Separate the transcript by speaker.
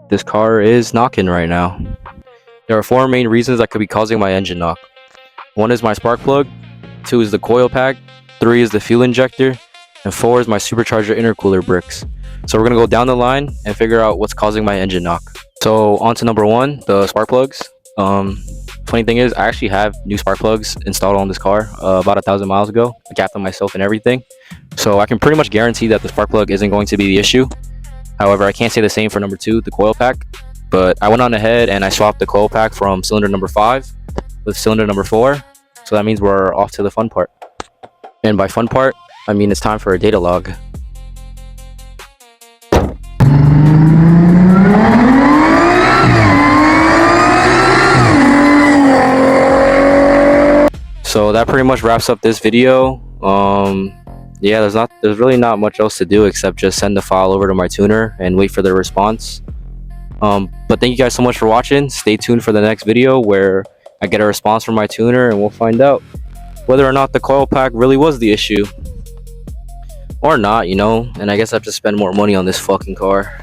Speaker 1: this car is knocking right now. There are four main reasons that could be causing my engine knock. One is my spark plug, two is the coil pack, three is the fuel injector, and four is my supercharger intercooler bricks. So we're gonna go down the line and figure out what's causing my engine knock. So on to number one, the spark plugs. Funny thing is, I actually have new spark plugs installed on this car about 1,000 miles ago. I got them myself and everything. So I can pretty much guarantee that the spark plug isn't going to be the issue. However, I can't say the same for number two, the coil pack. But I went on ahead and I swapped the coil pack from cylinder number 5 with cylinder number 4. So that means we're off to the fun part. And by fun part, I mean it's time for a data log. So that pretty much wraps up this video. Yeah, there's really not much else to do except just send the file over to my tuner and wait for their response. But thank you guys so much for watching. Stay tuned for the next video where I get a response from my tuner and we'll find out whether or not the coil pack really was the issue or not, you know. And I guess I have to spend more money on this fucking car.